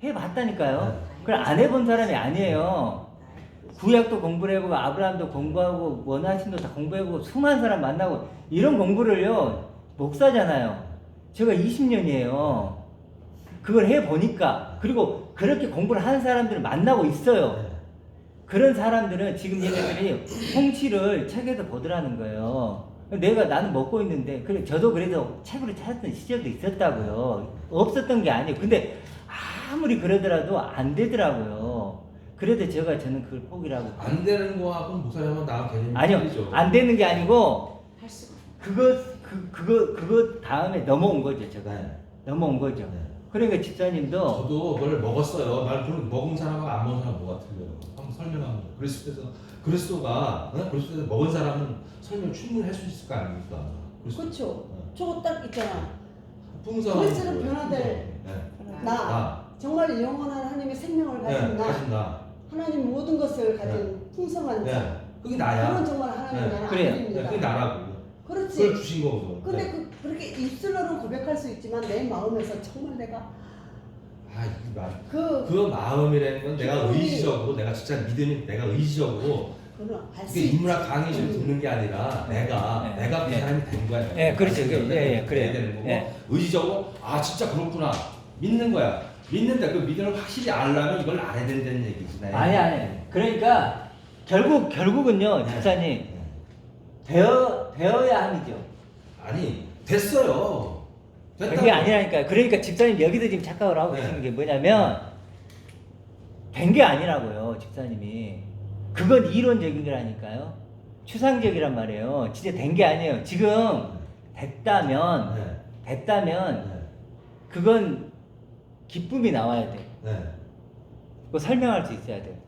해봤다니까요. 네. 그걸 안 해본 사람이 아니에요. 구약도 공부를 해보고 아브라함도 공부하고 원하심도 다 공부해보고 수많은 사람 만나고 이런 공부를요 목사잖아요. 제가 20년이에요. 그걸 해보니까 그리고 그렇게 공부를 하는 사람들을 만나고 있어요. 그런 사람들은 지금 얘네들이 홍치를 책에서 보더라는 거예요. 나는 먹고 있는데 그래 저도 그래서 책으로 찾았던 시절도 있었다고요. 없었던 게 아니에요. 근데 아무리 그러더라도 안 되더라고요. 그래도 저는 그걸 포기를 하고 안 되는 거하고는 목사님은 나랑 개념이 아니요 틀리죠. 안 되는 게 아니고 할 수가. 그거 다음에 넘어온 거죠. 제가 네. 넘어온 거죠. 네. 그러니까 집사님도 저도 그걸 먹었어요. 난 그걸 먹은 사람하고 안 먹은 사람 뭐가 틀려요. 한번 설명하면 그리스도에서 그리스도가 그리스도에서 먹은 사람은 설명 충분히 할 수 있을 거 아닙니까? 그렇죠. 저거 딱 있잖아. 풍성한 그리스도는 변화될 네. 나. 정말 영원한 하나님의 생명을 가진 나. 가진 나. 하나님 모든 것을 가진 풍성한 자. 네. 그게 나야. 그건 정말 하나님의 네. 나는 그래요. 아들입니다. 그게 나라고. 그렇지. 그걸 주신 거거든. 근데 그렇게 입술로는 고백할 수 있지만 내 마음에서 정말 내가 아, 이게 말. 그 그 마음이라는 건 내가 기쁨이- 의지적으로 내가 진짜 믿음이 내가 의지적으로 그건 알수 이게 인문학 강의를 듣는 게 아니라 내가 그 네. 사람이 된 거야. 네, 그렇죠. 그래요. 되는 거고 네. 의지적으로 아 진짜 그렇구나 믿는 거야. 믿는데 그 믿음을 확실히 알려면 이걸 알아야 된다는 얘기지. 아니. 그러니까 결국은요, 네. 집사님 네. 되어야 함이죠. 아니 됐어요. 됐다고. 그게 아니라니까요. 그러니까 집사님 여기서 지금 착각을 하고 네. 계시는 게 뭐냐면 된 게 아니라고요, 집사님이. 그건 이론적인 거라니까요. 추상적이란 말이에요. 진짜 된 게 아니에요. 지금 됐다면 네. 그건 기쁨이 나와야 돼. 네. 그거 설명할 수 있어야 돼.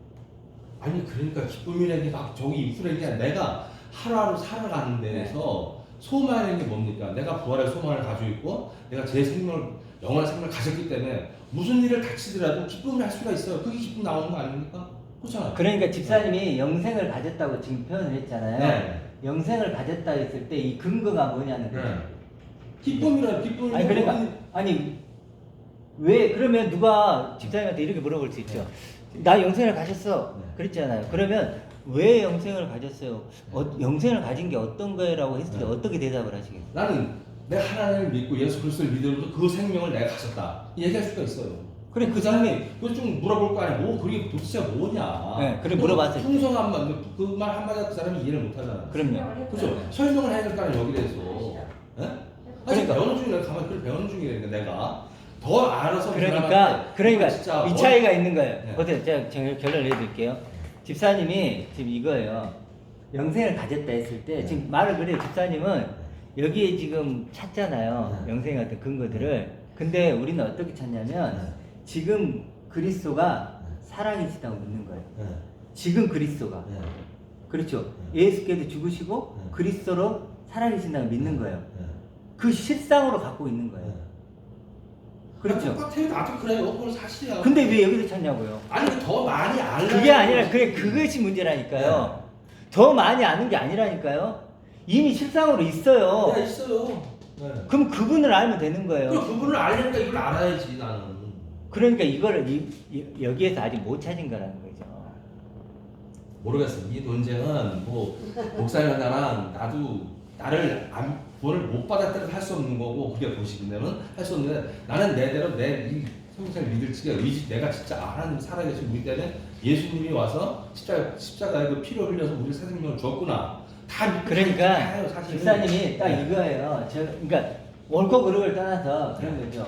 아니 그러니까 기쁨이라는 게 막 저기 입술에 그냥 내가 하루하루 살아가는 데에서 소망이라는 게 뭡니까? 내가 부활의 소망을 가지고 있고 내가 제 생명을 영원한 생명을 가졌기 때문에 무슨 일을 닥치더라도 기쁨을 할 수가 있어요. 그게 기쁨 나오는 거 아닙니까? 그렇잖아요. 그러니까 집사님이 영생을 가졌다고 지금 표현을 했잖아요. 네. 영생을 가졌다 했을 때 이 근거가 뭐냐는 거예요. 네. 기쁨이란 기쁨이 아니 그러니까 왜 그러면 누가 집사님한테 이렇게 물어볼 수 있죠. 나 영생을 가졌어. 네. 그랬잖아요. 그러면 왜 영생을 가졌어요? 영생을 가진 게 어떤 거라고 했을 때 네. 어떻게 대답을 하시겠어요? 나는 내가 하나님을 믿고 예수 그리스도를 믿으면서 그 생명을 내가 가졌다. 얘기할 수가 있어요. 그래 그 사람이 그거 좀 물어볼 거 아니야. 그게 도대체 뭐냐. 네, 그래 물어봤어요. 풍성한 말, 그 말 한마디 그 사람이 이해를 못하잖아. 그럼요. 그죠? 설명을 해야 될 거 아니야 여기 대해서. 예? 아직 그러니까. 배우는 중이라 가만히 그걸 배우는 중이라니까 내가 더 알아서 그러니까 진짜 이 차이가 있는 거예요. 네. 보세요. 제가 결론을 내드릴게요. 집사님이 지금 이거예요. 영생을 가졌다 했을 때 지금 말을 그래요. 집사님은 여기에 지금 찾잖아요. 네. 영생 같은 근거들을. 근데 우리는 어떻게 찾냐면 지금 그리스도가 살아계시다고 믿는 거예요. 지금 그리스도가. 그렇죠. 예수께서 죽으시고 그리스도로 살아계신다고 믿는 거예요. 그 실상으로 갖고 있는 거예요. 그렇죠. 똑같아요. 나도 그래요. 그건 사실이야. 근데 왜 여기서 찾냐고요? 아니 더 많이 알려. 그게 아니라 그것이 문제라니까요. 더 많이 아는 게 아니라니까요. 이미 실상으로 있어요. 네, 있어요. 네. 그럼 그분을 알면 되는 거예요. 그럼 그분을 알려니까 이걸 알아야지 나는. 그러니까 이거를 여기에서 아직 못 찾은 거라는 거죠. 모르겠어. 이 논쟁은 뭐 목사님 나랑 나를 구원을 못 받았다고 할 수 없는 거고 그게 보시기에는 할 수 없는데 나는 내대로 내 성경을 믿을지가 의지 내가 진짜 하나님 살아계신 우리 때는 예수님이 와서 십자가에 그 피를 흘려서 우리 새 생명을 주었구나. 다 믿고 그러니까 다요 사실. 집사님이 딱 이거예요. 그러니까 옳고 그름을 떠나서 그런 거죠.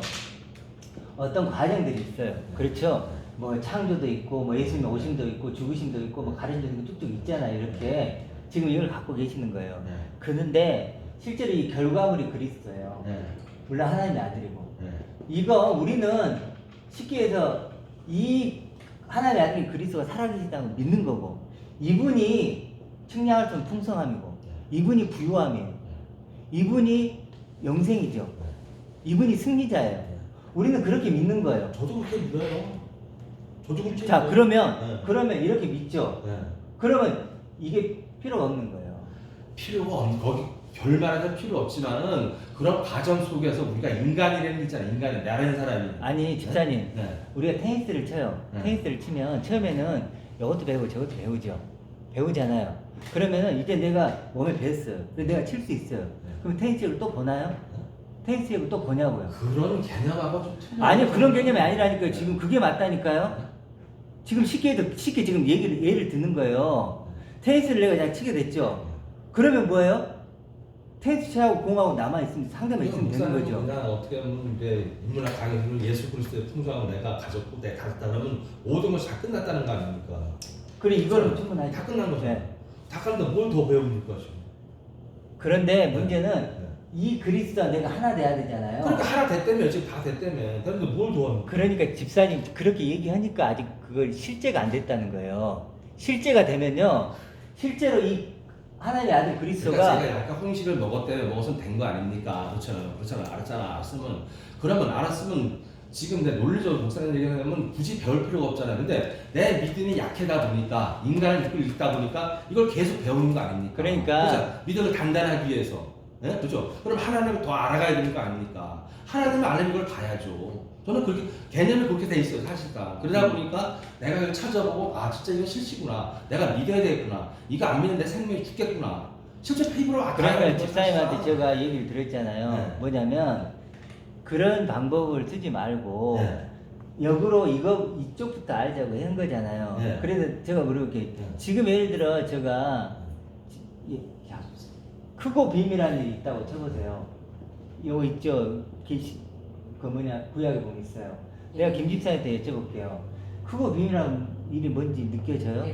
어떤 과정들이 있어요. 그렇죠. 뭐 창조도 있고, 뭐 예수님 오심도 있고, 죽으심도 있고, 뭐 가르침도 있고 쭉쭉 있잖아요. 이렇게 지금 이걸 갖고 계시는 거예요. 네. 그런데 실제로 이 결과물이 그리스도예요. 네. 물론 하나님의 아들이고. 네. 이거 우리는 쉽게 해서 이 하나님의 아들인 그리스도가 살아계시다고 믿는 거고, 이분이 측량할 수 없는 풍성함이고, 이분이 부유함이에요. 이분이 영생이죠. 이분이 승리자예요. 우리는 그렇게 믿는 거예요. 저도 그렇게 믿어요. 저도 그렇게 자, 믿어요. 그러면 이렇게 믿죠. 네. 그러면 이게 필요가 없는 거예요. 필요가 없는 거기 별말할 필요 없지만은 그런 과정 속에서 우리가 인간이라는 게 있잖아. 인간이 나라는 사람이. 아니 집사님, 네. 우리가 테니스를 쳐요. 네. 테니스를 치면 처음에는 이것도 배우고 저것도 배우죠. 배우잖아요. 그러면은 이제 내가 몸에 뱄어요. 근데 내가 칠 수 있어요. 그럼 테니스를 또 보나요? 테니스를 또 보냐고요. 그런 개념하고 좀 틀려. 아니요, 그런 개념이 아니라니까요. 지금 그게 맞다니까요. 지금 쉽게 지금 예를 듣는 거예요. 테니스를 내가 그냥 치게 됐죠. 그러면 뭐예요? 테니스 채하고 공하고 남아있으면 상대만 있으면 되는 거죠. 그냥 어떻게 보면 이제 인문학 강의를 예수 그리스도의 풍성함을 내가 가졌고 내가 가졌다 그러면 모든 것이 다 끝났다는 거 아닙니까? 그래, 이거는 충분하죠. 다 끝난 거죠. 네. 다 끝났는데 뭘 더 배웁니까 지금? 그런데 문제는 네. 이 그리스도와 내가 하나 돼야 되잖아요. 그러니까 하나 됐다며 지금 다 됐다며. 그런데 뭘 도와합니까? 그러니까 집사님 그렇게 얘기하니까 아직 그걸 실제가 안 됐다는 거예요. 실제가 되면요, 실제로 이 하나님의 아들 그리스도가 그러니까 제가 약간 홍시를 먹었으면 된 거 아닙니까? 그렇잖아요. 그러면 알았으면 지금 내 논리적으로 목사님 얘기하면 굳이 배울 필요가 없잖아요. 근데 내 믿음이 약하다 보니까 인간을 믿고 있다 보니까 이걸 계속 배우는 거 아닙니까? 그러니까. 그렇죠? 믿음을 단단하기 위해서. 네? 그렇죠? 그럼 하나님을 더 알아가야 되는 거 아닙니까? 하나님을 알려면 이걸 봐야죠. 저는 그렇게 개념이 그렇게 돼 있어요, 사실상. 그러다 보니까 내가 이걸 찾아보고 아 진짜 이건 실시구나. 내가 믿어야 되겠구나. 이거 안 믿으면 내 생명이 죽겠구나. 실제 페이퍼로 그러니까 집사님한테 제가 얘기를 드렸잖아요. 네. 뭐냐면 그런 방법을 쓰지 말고 네. 역으로 이쪽부터 알자고 한 거잖아요. 네. 그래서 제가 그렇게 네. 지금 예를 들어 제가 야, 크고 비밀한 일이 있다고 쳐보세요. 요거 있죠. 그 구약에 보면 있어요. 내가 김 집사한테 여쭤볼게요. 크고 비밀한 일이 뭔지 느껴져요?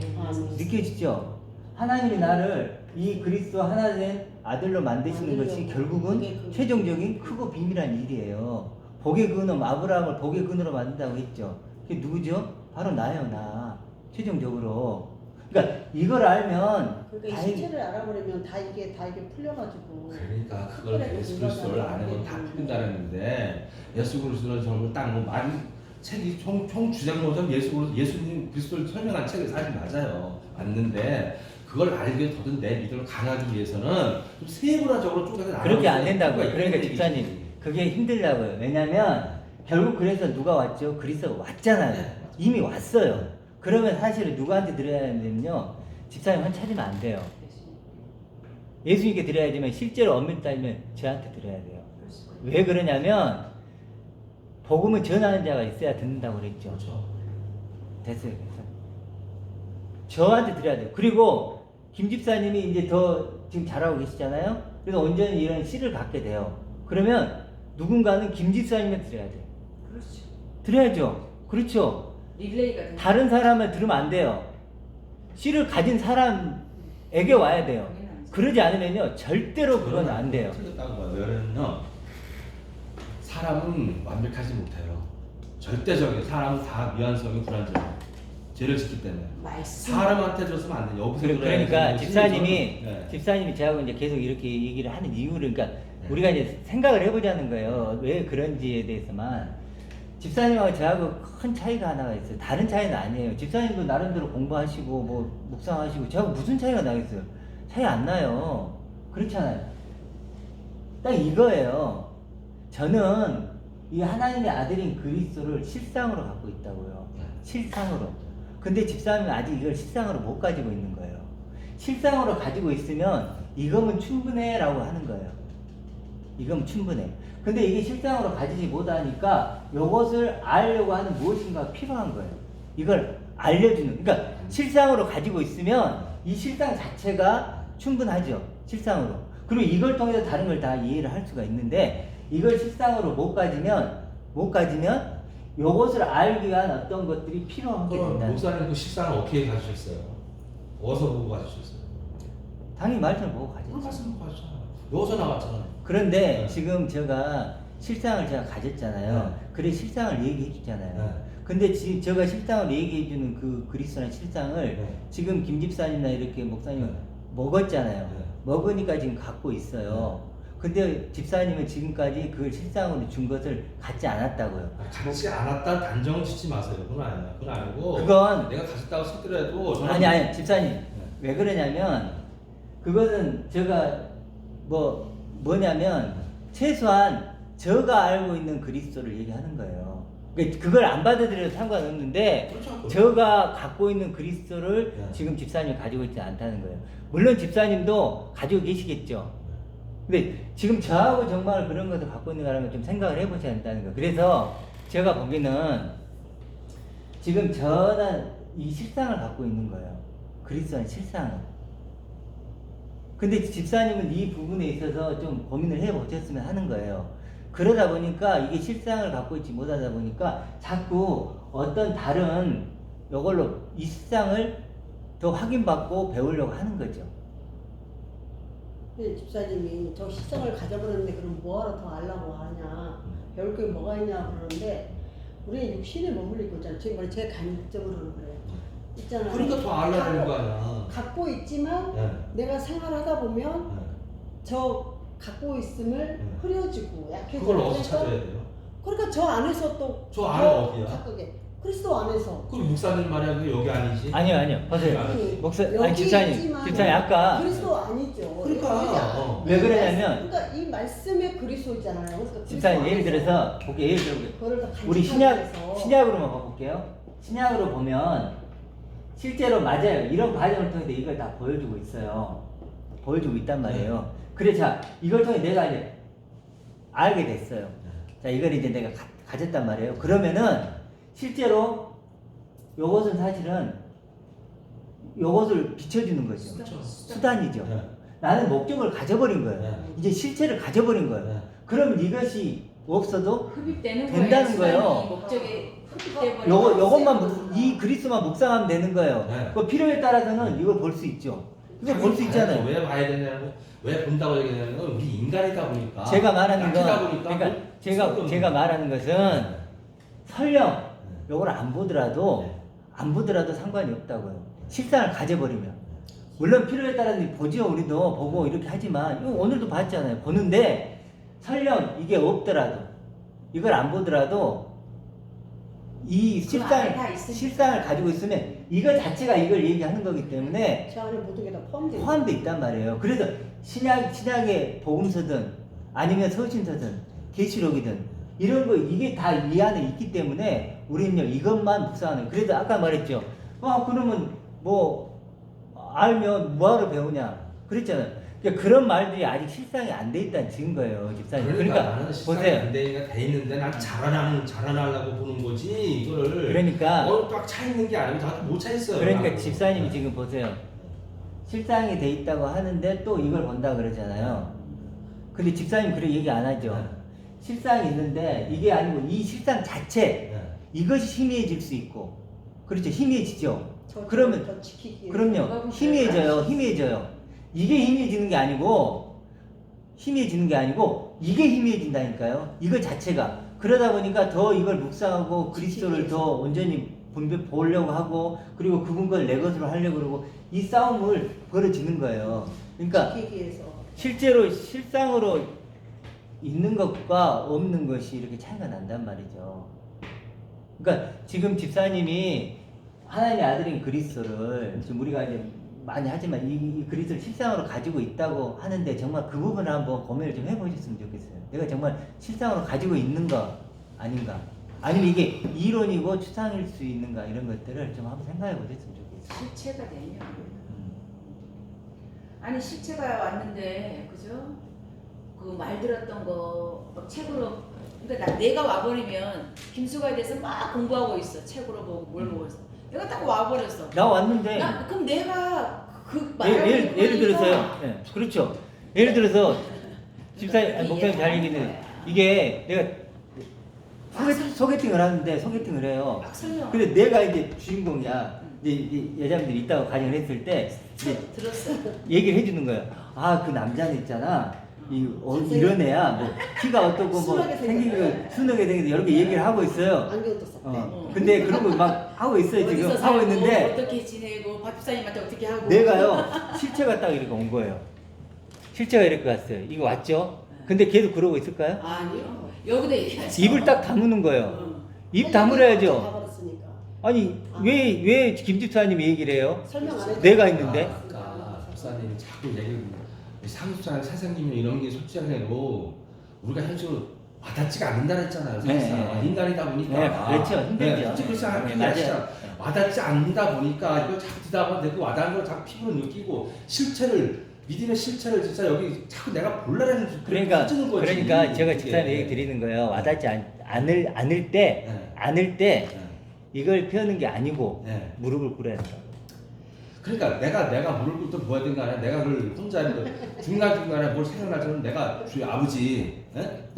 느껴지죠? 하나님이 나를 이 그리스도 하나 된 아들로 만드시는 것이 결국은 최종적인 크고 비밀한 일이에요. 복의 근원, 아브라함을 복의 근원으로 만든다고 했죠. 그게 누구죠? 바로 나예요, 나. 최종적으로. 그러니까 이걸 알면 그러니까 이 다행히 실체를 알아버리면 다 이게 풀려가지고. 그러니까 그걸 예수 그리스도를 아는 다 풀린다는데 예수 그리스도는 정말 딱뭐 많이 책이 총 주장로전 예수님 그리스도를 설명한 책이 사실 맞아요. 맞는데 그걸 알게 더든 내 믿음을 강하기 위해서는 좀 세분화적으로 쪼개서 나눠서 그렇게 안 된다고요. 필요가 그러니까 있는 집사님 얘기지. 그게 힘들다고요. 왜냐면 결국 그래서 누가 왔죠? 그리스도가 왔잖아요. 네, 맞아요. 이미 왔어요. 그러면 사실은 누구한테 드려야 되냐면요, 집사님 한 차리면 안 돼요. 예수님께 드려야 되면 실제로 엄밀히 따지면 저한테 드려야 돼요. 왜 그러냐면 복음을 전하는 자가 있어야 듣는다고 그랬죠. 그렇죠. 됐어요. 그래서 저한테 드려야 돼요. 그리고 김 집사님이 이제 더 지금 잘하고 계시잖아요. 그래서 온전히 이런 씨를 갖게 돼요. 그러면 누군가는 김 집사님한테 드려야 돼요. 그렇죠. 드려야죠. 그렇죠. 릴레이가 되는 다른 사람을 들으면 안 돼요. 씨를 가진 사람에게 와야 돼요. 그러지 않으면요, 절대로 그건 안 돼요. 틀렸다고 봐요. 왜냐면요, 사람은 완벽하지 못해요. 절대적인 사람은 다 미완성이 불완전해요. 죄를 짓기 때문에. 말씀. 사람한테 들었으면 안 돼. 여기서 그러니까 집사님이 네. 집사님이 저하고 이제 계속 이렇게 얘기를 하는 이유를, 그러니까 우리가 이제 생각을 해보자는 거예요. 왜 그런지에 대해서만. 집사님하고 저하고 큰 차이가 하나가 있어요. 다른 차이는 아니에요. 집사님도 나름대로 공부하시고 뭐 묵상하시고 저하고 무슨 차이가 나겠어요? 차이 안 나요. 그렇잖아요. 딱 이거예요. 저는 이 하나님의 아들인 그리스도를 실상으로 갖고 있다고요. 실상으로. 근데 집사님은 아직 이걸 실상으로 못 가지고 있는 거예요. 실상으로 가지고 있으면 이거면 충분해 라고 하는 거예요. 이건 충분해. 근데 이게 실상으로 가지지 못하니까 이것을 알려고 하는 무엇인가 필요한 거예요. 이걸 알려주는. 그러니까 실상으로 가지고 있으면 이 실상 자체가 충분하죠. 실상으로. 그리고 이걸 통해서 다른 걸 다 이해를 할 수가 있는데 이걸 실상으로 못 가지면 이것을 알기 위한 어떤 것들이 필요하게 된다. 목사님 그 식사는 어떻게 가주셨어요? 어디서 보고 가주셨어요? 당연히 말씀을 보고 가죠. 말씀 보고 가셨잖아요. 여기서 나왔잖아요. 그런데 네. 지금 제가 실상을 제가 가졌잖아요. 네. 그래 실상을 얘기해 주잖아요. 네. 근데 지금 제가 실상을 얘기해 주는 그 그리스도의 실상을 네. 지금 김 집사님이나 이렇게 목사님 네. 먹었잖아요. 네. 먹으니까 지금 갖고 있어요. 근데 집사님은 지금까지 그걸 실상으로 준 것을 갖지 않았다고요. 갖지 않았다 단정을 짓지 마세요. 그건 아니야. 그건 아니고. 그건 내가 가졌다고 싶더라도 저는 아니 집사님 왜 그러냐면 그것은 제가 뭐냐면 최소한 저가 알고 있는 그리스도를 얘기하는 거예요. 그러니까 그걸 안 받아들여도 상관없는데 그렇죠. 저가 갖고 있는 그리스도를 네. 지금 집사님이 가지고 있지 않다는 거예요. 물론 집사님도 가지고 계시겠죠. 근데 지금 저하고 정말 그런 것을 갖고 있는 거라면 좀 생각을 해보셔야 한다는 거예요. 그래서 제가 보기에는 지금 저는 이 실상을 갖고 있는 거예요. 그리스도의 실상을. 근데 집사님은 이 부분에 있어서 좀 고민을 해보셨으면 하는 거예요. 그러다 보니까 이게 실상을 갖고 있지 못하다 보니까 자꾸 어떤 다른 이걸로 이 실상을 더 확인받고 배우려고 하는 거죠. 근데 집사님이 저 실성을 가져버렸는데 그럼 뭐하러 더 알라고 하냐, 배울 게 뭐가 있냐 그러는데 우리는 육신에 머물리고 있잖아. 지금 제 관점으로는 그래요. 있잖아요. 그러니까 더 알라는 거 아니야. 갖고 있지만 네. 내가 생활하다 보면 네. 저 갖고 있음을 흐려지고 약해지고 그걸 어디서 그러니까 찾아야 돼요? 그러니까 저 안에서 또 저 안에 어디야? 바꾸게 그리스도 안에서 그럼 목사님 말이야 그 여기 아니지? 아니요. 보세요. 아니, 목사, 여기 아니 집사님 있지만 아까 그리스도 아니죠. 그러니까, 왜 그러냐면 그러니까 이 말씀의 그리스도 있잖아요. 그러니까 집사님 그리스도 예를 안에서 들어서 예를 들어 그거를 더 우리 간직하기 위해서 신약으로만 봐볼게요. 신약으로 보면 실제로 맞아요. 이런 과정을 통해서 이걸 다 보여주고 있어요. 보여주고 있단 말이에요. 그래 자 이걸 통해 내가 이제 알게 됐어요. 자 이걸 이제 내가 가졌단 말이에요. 그러면은 실제로 요것은 사실은 요것을 비춰주는 거죠. 그렇죠. 수단이죠. 네. 나는 목적을 가져버린 거예요. 네. 이제 실체를 가져버린 거예요. 네. 그럼 이것이 없어도 흡입되는 된다는 거예요. 거예요. 수단이 목적에 흡입돼버리고 요것만 이 그리스만 묵상하면 되는 거예요. 네. 그 필요에 따라서는 이걸 볼 수 있죠. 이거 볼 수 있잖아요. 왜 봐야 되냐고, 왜 본다고 얘기하냐면 우리 인간이다 보니까. 제가 말하는 약하다 건 보니까 그러니까 뭐 제가 말하는 것은 설령 요걸 안 보더라도 네. 안 보더라도 상관이 없다고요. 실상을 가져버리면 물론 필요에 따라서 보죠. 우리도 보고 이렇게 하지만 이거 오늘도 봤잖아요. 보는데 설령 이게 없더라도 이걸 안 보더라도 이 그 안에 다 실상을 있으니까. 가지고 있으면 이거 자체가 이걸 얘기하는 거기 때문에 저 안에 모든 게 다 포함되어 포함되어 있단 말이에요. 그래서 신약의 복음서든 아니면 서신서든 계시록이든 이런 거 이게 다 이 안에 있기 때문에 우리는요 이것만 묵상하는 거예요. 그래도 아까 말했죠. 그러면 뭐 알면 뭐하러 배우냐 그랬잖아요. 그러니까 그런 말들이 아직 실상이 안 돼 있다는 증거예요, 집사님. 그러니까 나는 실상이 보세요. 안 되니까 돼 있는데 난 자라나려고 보는 거지 이거를. 그러니까 꽉차 있는 게 아니고 나도 못 차 있어요. 그러니까 나는. 집사님이 지금 보세요. 실상이 돼 있다고 하는데 또 이걸 본다 그러잖아요. 근데 집사님 그렇게 얘기 안 하죠. 네. 실상이 있는데 이게 아니고 이 실상 자체 네. 이것이 희미해질 수 있고 그렇죠. 희미해지죠. 저 그러면 더 지키기 위해서. 그럼요. 희미해져요. 이게 희미해지는 게 아니고 이게 희미해진다니까요. 이거 자체가. 그러다 보니까 더 이걸 묵상하고 그리스도를 더 온전히 보려고 하고 그리고 그분 걸 내 것으로 하려고 그러고 이 싸움을 벌어지는 거예요. 그러니까 지키기 위해서. 실제로 실상으로 있는 것과 없는 것이 이렇게 차이가 난단 말이죠. 그러니까 지금 집사님이 하나님의 아들인 그리스도를 지금 우리가 이제 많이 하지만 이 그리스도를 실상으로 가지고 있다고 하는데 정말 그 부분을 한번 고민을 좀 해보셨으면 좋겠어요. 내가 정말 실상으로 가지고 있는 거 아닌가? 아니면 이게 이론이고 추상일 수 있는가? 이런 것들을 좀 한번 생각해 보셨으면 좋겠어요. 실체가 되면 아니 실체가 왔는데 그죠? 그 말 들었던 거 막 책으로 그러니까 내가 와버리면 김수가에 대해서 막 공부하고 있어. 책으로 보고 뭘 보고 있어. 내가 딱 와버렸어. 나 왔는데 그럼 내가 그 말을 예를 들어서요. 네, 그렇죠. 예를 들어서 집사님, 목사님 잘 얘기는 이게 내가 소개팅을 하는데 소개팅을 해요. 막 설명. 근데 내가 이제 주인공이야. 이제 여자분들이 있다고 가정을 했을 때 이제 들었어. 얘기를 해주는 거예요. 아, 그 남자는 있잖아. 이런 애야. 뭐 키가 어떻고 뭐 순하게 생긴 생겼대. 거 순하게 생겨서 이렇게 얘기를 하고 있어요. 안경도 썼대. 근데 그런 거 막 하고 있어요. 지금 어디서 하고 살고, 있는데 어떻게 지내고 박집사님한테 어떻게 하고 내가요 실체가 딱 이렇게 온 거예요. 실체가 이렇게 왔어요. 이거 왔죠? 근데 계속 그러고 있을까요? 아니요. 여기다 얘기하지. 입을 딱 다무는 거예요. 입 다물어야죠. 가버렸으니까. 아니 왜 김집사님이 얘기를 해요? 설명 안 해도 내가 있는데? 아까 집사님이 자꾸 얘기를 상수장 선생님이 이런 게 솔직하게도 우리가 현실로 와닿지가 않는다 했잖아요. 네, 사실상 네, 네. 인간이다 보니까. 네, 그렇죠. 힘들죠. 솔직히 그렇지 않아요. 네, 그게 맞아요. 아니라 와닿지 않는다 보니까 이걸 자꾸 듣다 보면 그 와닿는 걸 자꾸 피부로 느끼고 실체를 믿음의 실체를 진짜 여기 자꾸 내가 볼라라는 그러니까 거지. 그러니까 제가 이게. 집사님 얘기 드리는 거예요. 와닿지 않을 때 네. 않을 때 네. 이걸 펴는 게 아니고 네. 무릎을 꿇어야 된다. 그러니까 내가 물을 꿇든 뭐야 된가 아니라 내가 그걸 혼자 중간중간에 뭘 생각날 때는 내가 주의 아버지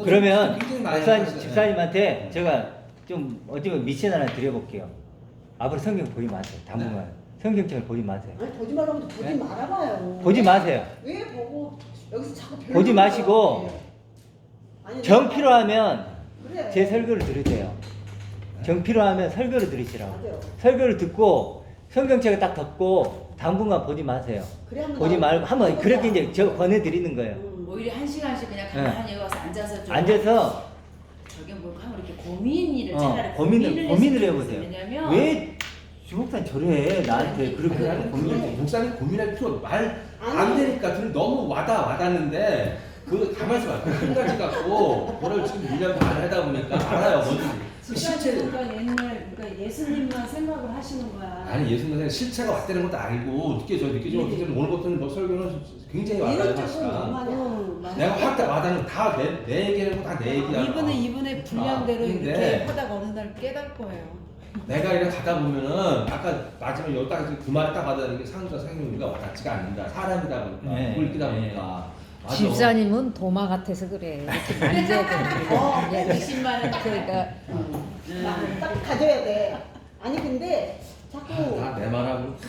그러면 굉장히 많이 집사님한테 네. 제가 좀 어쩌면 미션 하나 드려볼게요. 앞으로 성경 보지 마세요. 당분간 성경책을 보지 마세요. 아니 보지 말라고 보지 네? 말아봐요. 보지 마세요. 왜 보고 여기서 자꾸 별로 보지 마시고 아니, 정 내가- 필요하면 그래. 제 설교를 들으세요. 정 필요하면 설교를 들으시라고. 맞아요. 설교를 듣고 성경책을 딱 덮고 당분간 보지 마세요. 그래 한번 보지 나와. 말고 한번 그렇게 이제 저 권해드리는 거예요. 오히려 1시간씩 그냥 가만히 여기 와서 앉아서 좀 앉아서 저게 뭘까 하면 이렇게 고민을 어, 차라리 고민을 했으면 해보세요. 좋겠어요. 왜냐면 왜 주목단 저래 나한테 그렇게 나는 고민을 목사님 고민할 필요 말 안 아니. 되니까 너무 와닿았는데 그 가만히 있어 한 가지 갖고 뭐를 지금 1년 반 하다 보니까 알아요 뭔지 그 실체 그러니까 옛날 그러니까 예수님만 생각을 하시는 거야. 아니 예수님은 실체가 왔다는 것도 알고 느껴지고 어쨌든 오늘부터는 뭐 설교는 굉장히 와닿아요 이런 쪽은 사실은 얼마냐. 내가 확 와닿는 다내 얘기고 다 내 얘기야 이분의 분량대로 근데 이렇게 하다가 어느 날 깨달을 거예요. 내가 이렇게 가다 보면은 아까 마지막에 여기까지 그 말을 딱 받아야 게 상주자 생명이가 와닿지가 않는다 사람이다 보니까 네. 그걸 끼다 네. 보니까 맞아. 집사님은 도마 같아서 그래. 이렇게 만져야 돼. 20만 원 그러니까 딱 가져야 돼. 아니 근데 자꾸 나 내 말하고